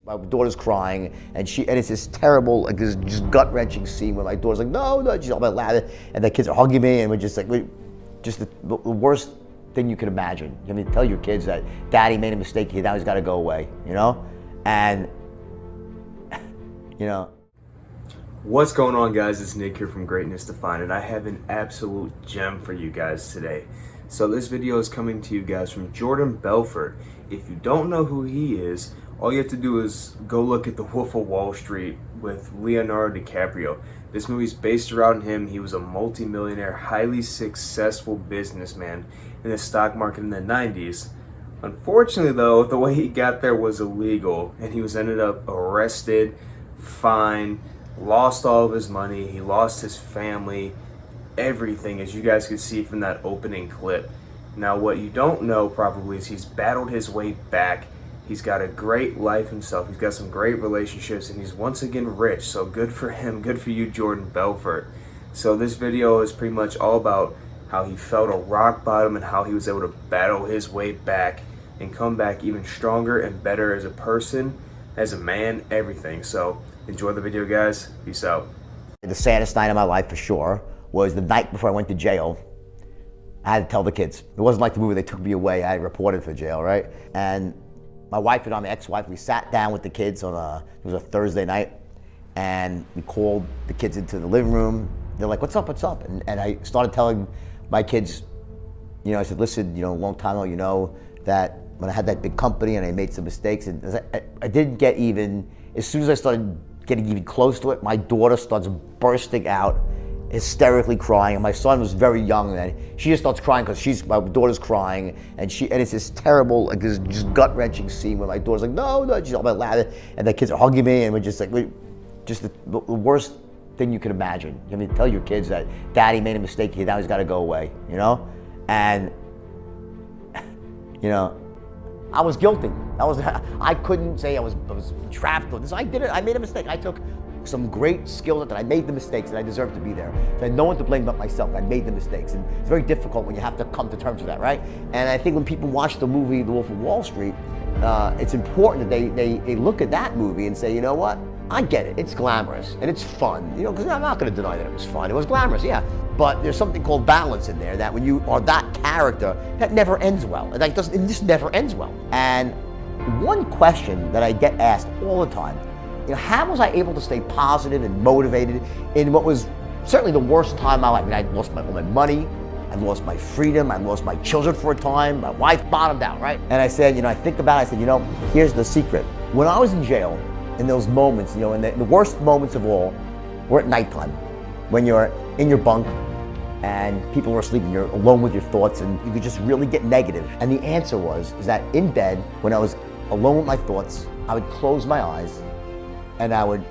My daughter's crying, and it's this terrible, like this just gut-wrenching scene where my daughter's like, no, she's all about laughing, and the kids are hugging me, and we're just like, just the worst thing you can imagine. I mean, tell your kids that daddy made a mistake, now he's got to go away, you know? And, you know. What's going on, guys? It's Nick here from Greatness Defined, and I have an absolute gem for you guys today. So this video is coming to you guys from Jordan Belfort. If you don't know who he is, all you have to do is go look at The Wolf of Wall Street with Leonardo DiCaprio. This movie is based around him. He was a multi-millionaire, highly successful businessman in the stock market in the 90s. Unfortunately, though, the way he got there was illegal, and he was ended up arrested, fined, lost all of his money. He lost his family, everything, as you guys can see from that opening clip. Now, what you don't know probably is he's battled his way back. He's got a great life himself. He's got some great relationships, and he's once again rich. So good for him. Good for you, Jordan Belfort. So this video is pretty much all about how he felt a rock bottom and how he was able to battle his way back and come back even stronger and better as a person, as a man, everything. So enjoy the video, guys. Peace out. The saddest night of my life, for sure, was the night before I went to jail. I had to tell the kids. It wasn't like the movie, they took me away. I reported for jail, right? And my wife and my ex-wife, we sat down with the kids it was a Thursday night, and we called the kids into the living room. They're like, what's up, what's up? And I started telling my kids, you know, I said, listen, you know, a long time ago, you know, that when I had that big company and I made some mistakes, and I didn't get even, as soon as I started getting even close to it, my daughter starts bursting out, hysterically crying, and my son was very young, and she just starts crying because my daughter's crying, and it's this terrible, like this just gut-wrenching scene where my daughter's like, no, she's all about laughing, and the kids are hugging me, and we're just like, just the worst thing you can imagine. I mean, tell your kids that daddy made a mistake, now he's got to go away, you know? And, you know, I was guilty. I couldn't say I was trapped with this. I did it. I made a mistake. I took some great skills that I made the mistakes, and I deserve to be there. I had no one to blame but myself. I made the mistakes, and it's very difficult when you have to come to terms with that, right? And I think when people watch the movie The Wolf of Wall Street, it's important that they look at that movie and say, you know what? I get it. It's glamorous and it's fun, you know, because I'm not going to deny that it was fun. It was glamorous, yeah. But there's something called balance in there, that when you are that character, that never ends well. It just never ends well. And one question that I get asked all the time, you know, how was I able to stay positive and motivated in what was certainly the worst time of my life? I mean, I lost all my money, I lost my freedom, I lost my children for a time, my wife bottomed out, right? And I said, you know, I think about it, I said, you know, here's the secret. When I was in jail, in those moments, you know, and the worst moments of all were at nighttime, when you're in your bunk and people are asleep and you're alone with your thoughts, and you could just really get negative. And the answer is that in bed, when I was alone with my thoughts, I would close my eyes and I would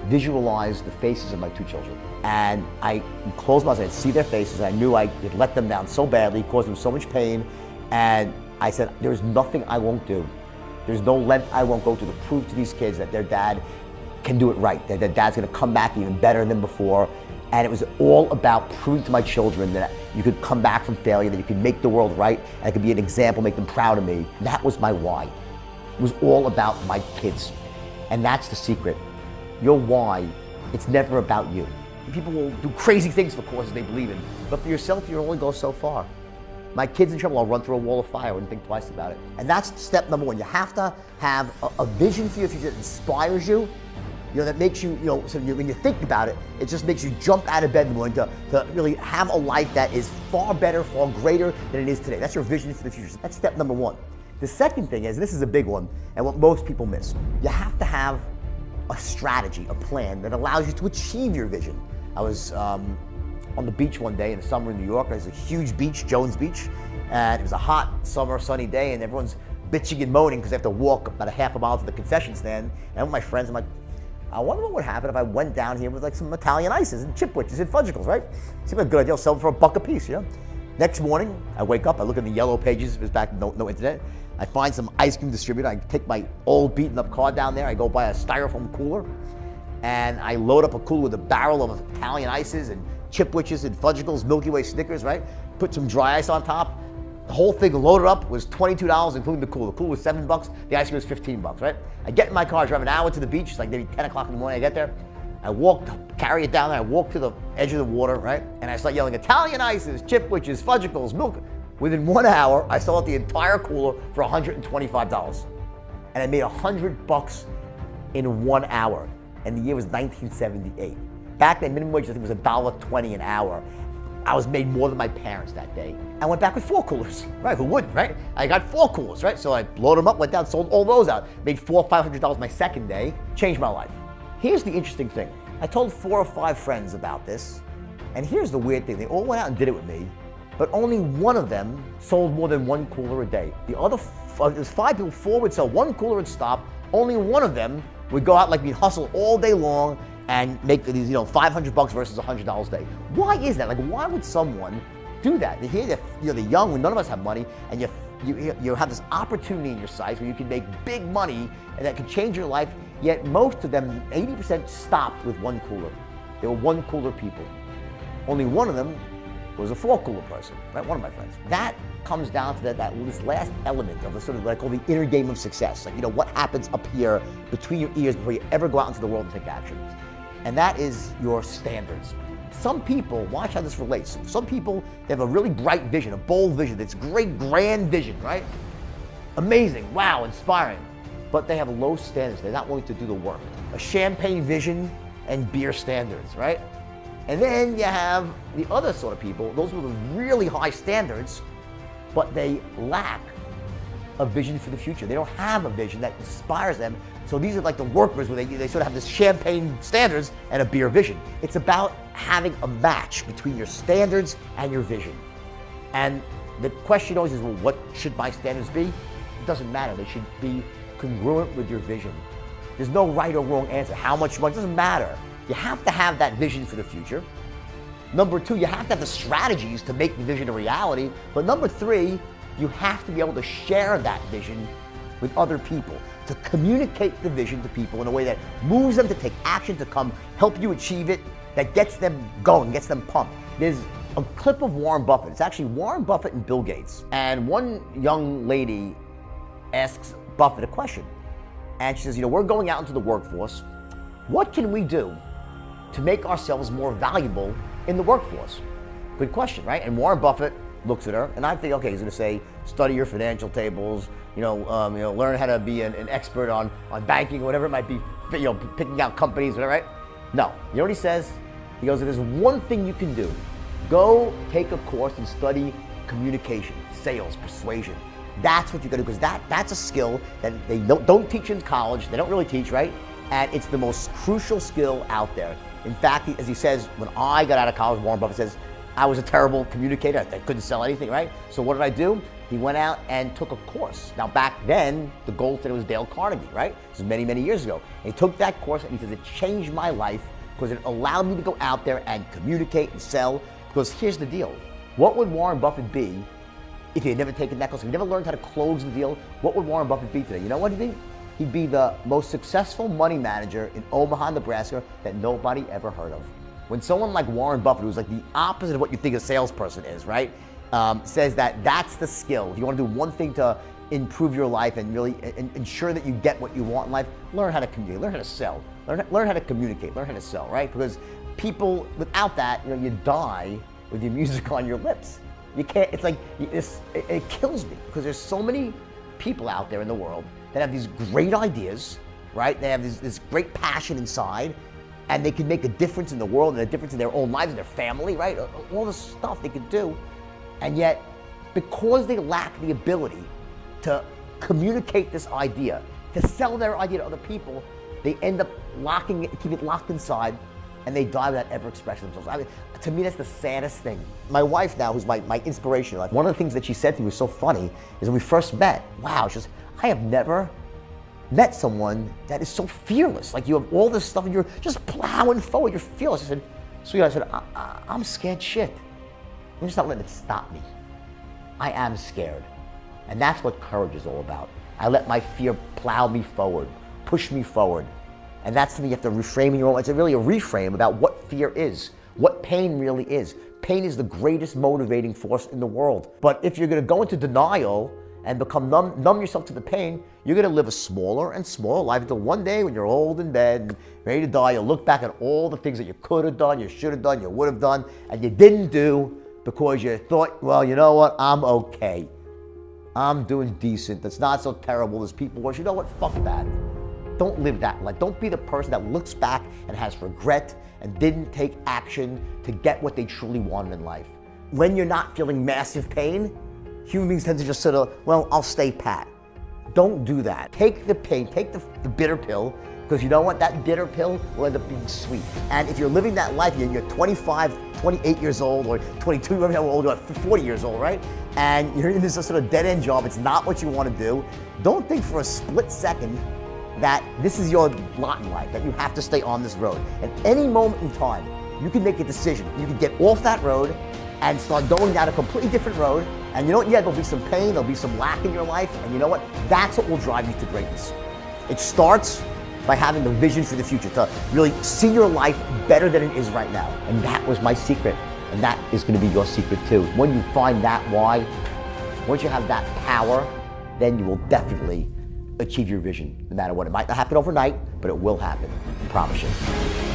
visualize the faces of my two children. And I closed my eyes, I'd see their faces, and I knew I had let them down so badly, caused them so much pain, and I said, there's nothing I won't do. There's no length I won't go to prove to these kids that their dad can do it right, that their dad's gonna come back even better than before. And it was all about proving to my children that you could come back from failure, that you could make the world right, and I could be an example, make them proud of me. That was my why. It was all about my kids. And that's the secret. Your why, it's never about you. People will do crazy things for causes they believe in, but for yourself, you only go so far. My kid's in trouble, I'll run through a wall of fire, I wouldn't think twice about it. And that's step number one. You have to have a vision for your future that inspires you, you know, that makes you, you know, so when you think about it, it just makes you jump out of bed in the morning to really have a life that is far better, far greater than it is today. That's your vision for the future. That's step number one. The second thing is, this is a big one, and what most people miss, you have to have a strategy, a plan that allows you to achieve your vision. I was on the beach one day in the summer in New York. There's a huge beach, Jones Beach, and it was a hot summer sunny day, and everyone's bitching and moaning because they have to walk about a half a mile to the concession stand. And I'm with my friends, I'm like, I wonder what would happen if I went down here with like some Italian ices and chipwitches and fudgicles, right? Seems like a good idea. I'll sell them for $1 a piece, you know? Next morning, I wake up, I look in the yellow pages, it was back, no internet. I find some ice cream distributor, I take my old beaten up car down there, I go buy a styrofoam cooler, and I load up a cooler with a barrel of Italian ices and chipwitches and fudgicles, Milky Way Snickers, right? Put some dry ice on top, The whole thing loaded up was $22, including the cooler. The cooler was $7, the ice cream was $15, right? I get in my car, drive an hour to the beach, it's like maybe 10 o'clock in the morning, I get there. I walk, carry it down there, I walk to the edge of the water, right? And I start yelling, Italian ices, chipwiches, fudgicles, milk. Within 1 hour, I sold out the entire cooler for $125. And I made $100 in 1 hour. And the year was 1978. Back then, minimum wage, I think, was $1.20 an hour. I was made more than my parents that day. I went back with 4 coolers, right? Who wouldn't, right? I got 4 coolers, right? So I loaded them up, went down, sold all those out. Made $400 or $500 my second day. Changed my life. Here's the interesting thing. I told 4 or 5 friends about this. And here's the weird thing. They all went out and did it with me, but only one of them sold more than 1 cooler a day. The other, there's 5 people, 4 would sell 1 cooler and stop. Only one of them would go out like we'd hustle all day long and make these, $500 versus $100 a day. Why is that? Like, why would someone do that? Here, they're young, when none of us have money, and you have this opportunity in your sights where you can make big money and that can change your life. Yet most of them, 80%, stopped with 1 cooler. They were 1 cooler people. Only one of them was a 4 cooler person, right? One of my friends. That comes down to this last element of the sort of what I call the inner game of success. Like, what happens up here between your ears before you ever go out into the world and take action. And that is your standards. Some people, watch how this relates. Some people, they have a really bright vision, a bold vision, it's great, grand vision, right? Amazing, wow, inspiring. But they have low standards. They're not willing to do the work. A champagne vision and beer standards, right? And then you have the other sort of people, those with really high standards, but they lack a vision for the future. They don't have a vision that inspires them. So these are like the workers where they sort of have this champagne standards and a beer vision. It's about having a match between your standards and your vision. And the question always is, well, what should my standards be? It doesn't matter. They should be congruent with your vision. There's no right or wrong answer. How much money, it doesn't matter. You have to have that vision for the future. Number 2, you have to have the strategies to make the vision a reality. But number 3, you have to be able to share that vision with other people, to communicate the vision to people in a way that moves them to take action, to come help you achieve it, that gets them going, gets them pumped. There's a clip of Warren Buffett. It's actually Warren Buffett and Bill Gates. And one young lady asks Buffett a question. And she says, we're going out into the workforce. What can we do to make ourselves more valuable in the workforce? Good question, right? And Warren Buffett looks at her, and I think, okay, he's going to say, study your financial tables, learn how to be an expert on banking, whatever it might be, picking out companies, whatever, right? No. You know what he says? He goes, there's one thing you can do. Go take a course and study communication, sales, persuasion. That's what you got to do, because that's a skill that they don't teach in college. They don't really teach, right? And it's the most crucial skill out there. In fact, as he says, when I got out of college, Warren Buffett says, I was a terrible communicator. I couldn't sell anything, right? So what did I do? He went out and took a course. Now back then, the gold standard was Dale Carnegie, right? This was many, many years ago. And he took that course and he says, it changed my life because it allowed me to go out there and communicate and sell. Because here's the deal. What would Warren Buffett be if he had never taken that course? If he never learned how to close the deal, what would Warren Buffett be today? You know what he'd be? He'd be the most successful money manager in Omaha, Nebraska that nobody ever heard of. When someone like Warren Buffett, who's like the opposite of what you think a salesperson is, right, says that that's the skill. If you want to do one thing to improve your life and really ensure that you get what you want in life, learn how to communicate, learn how to sell, learn how to communicate, learn how to sell, right? Because people, without that, you die with your music on your lips. You can't, it's like, it kills me because there's so many people out there in the world that have these great ideas, right? They have this great passion inside, and they can make a difference in the world and a difference in their own lives and their family, right? All the stuff they could do. And yet, because they lack the ability to communicate this idea, to sell their idea to other people, they end up locking it, keep it locked inside, and they die without ever expressing themselves. I mean, to me, that's the saddest thing. My wife now, who's my inspiration, like one of the things that she said to me was so funny, is when we first met, wow, she goes, I have never met someone that is so fearless. Like you have all this stuff and you're just plowing forward, you're fearless. I said, sweetheart, I said, I'm scared shit. I'm just not letting it stop me. I am scared. And that's what courage is all about. I let my fear plow me forward, push me forward. And that's something you have to reframe in your own life. It's really a reframe about what fear is, what pain really is. Pain is the greatest motivating force in the world. But if you're gonna go into denial and become numb yourself to the pain, you're gonna live a smaller and smaller life until one day when you're old in bed and ready to die, you'll look back at all the things that you could have done, you should have done, you would have done, and you didn't do because you thought, well, you know what, I'm okay. I'm doing decent. That's not so terrible. There's people worse. You know what, fuck that. Don't live that life. Don't be the person that looks back and has regret and didn't take action to get what they truly wanted in life. When you're not feeling massive pain, human beings tend to just sort of, well, I'll stay pat. Don't do that. Take the pain, take the bitter pill, because you know what? That bitter pill will end up being sweet. And if you're living that life, you're 25, 28 years old, or 22, whatever how old you are, 40 years old, right? And you're in this sort of dead-end job. It's not what you want to do. Don't think for a split second that this is your lot in life, that you have to stay on this road. At any moment in time, you can make a decision. You can get off that road and start going down a completely different road. And you know what? Yeah, there'll be some pain, there'll be some lack in your life, and you know what? That's what will drive you to greatness. It starts by having the vision for the future, to really see your life better than it is right now. And that was my secret. And that is going to be your secret too. When you find that why, once you have that power, then you will definitely achieve your vision, no matter what. It might not happen overnight, but it will happen. I promise you.